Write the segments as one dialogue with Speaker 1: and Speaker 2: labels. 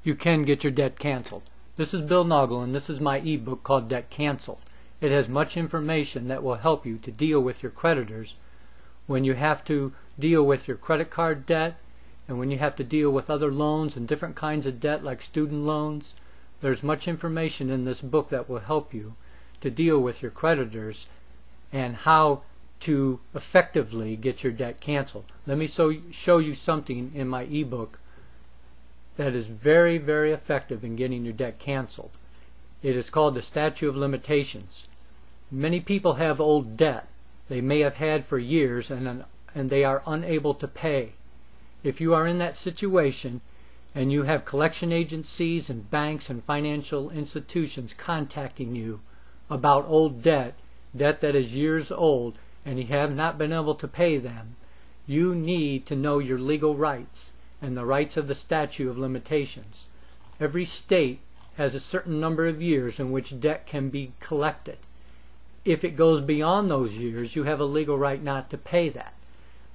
Speaker 1: you can get your debt canceled. This is Bill Naugle, and this is my ebook called Debt Canceled. It has much information that will help you to deal with your creditors when you have to deal with your credit card debt, and when you have to deal with other loans and different kinds of debt like student loans. There's much information in this book that will help you to deal with your creditors and how to effectively get your debt canceled. Let me show you something in my ebook that is very, very effective in getting your debt canceled. It is called the statute of limitations. Many people have old debt they may have had for years and they are unable to pay. If you are in that situation and you have collection agencies and banks and financial institutions contacting you about old debt that is years old, and you have not been able to pay them, you need to know your legal rights and the rights of the statute of limitations. Every state has a certain number of years in which debt can be collected. If it goes beyond those years, you have a legal right not to pay that.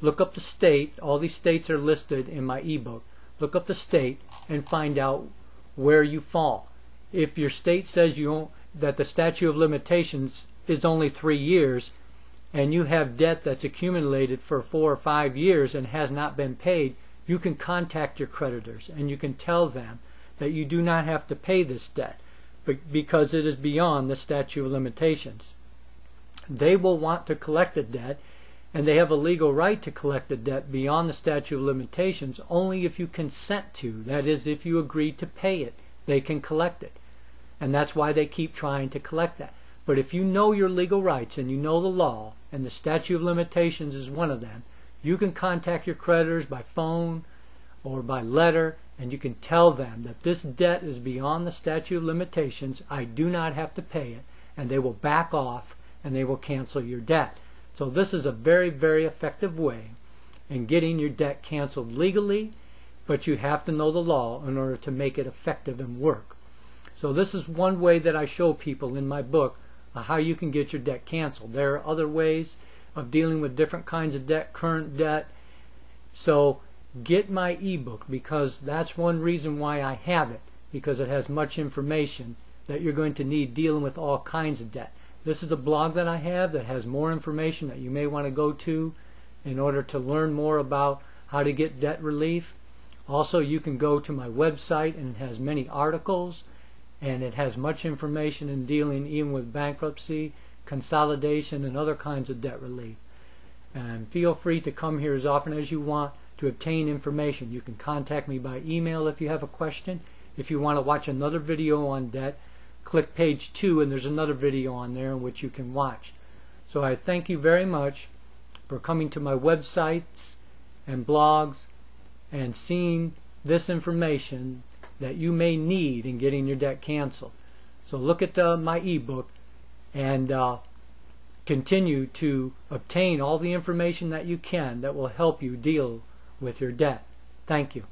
Speaker 1: Look up the state. All these states are listed in my ebook. Look up the state and find out where you fall. If your state says that the statute of limitations is only 3 years, and you have debt that's accumulated for 4 or 5 years and has not been paid, you can contact your creditors and you can tell them that you do not have to pay this debt because it is beyond the statute of limitations. They will want to collect the debt, and they have a legal right to collect the debt beyond the statute of limitations only if you consent to. That is, if you agree to pay it, they can collect it. And that's why they keep trying to collect that. But if you know your legal rights and you know the law, and the statute of limitations is one of them, you can contact your creditors by phone or by letter, and you can tell them that this debt is beyond the statute of limitations, I do not have to pay it, and they will back off and they will cancel your debt. So this is a very, very effective way in getting your debt canceled legally, but you have to know the law in order to make it effective and work. So this is one way that I show people in my book how you can get your debt canceled. There are other ways of dealing with different kinds of debt, current debt. So get my ebook, because that's one reason why I have it, because it has much information that you're going to need dealing with all kinds of debt. This is a blog that I have that has more information that you may want to go to in order to learn more about how to get debt relief. Also, you can go to my website, and it has many articles, and it has much information in dealing even with bankruptcy, consolidation, and other kinds of debt relief. And feel free to come here as often as you want to obtain information. You can contact me by email if you have a question. If you want to watch another video on debt, click page 2 and there's another video on there in which you can watch. So I thank you very much for coming to my websites and blogs and seeing this information that you may need in getting your debt canceled. So look at my ebook and continue to obtain all the information that you can that will help you deal with your debt. Thank you.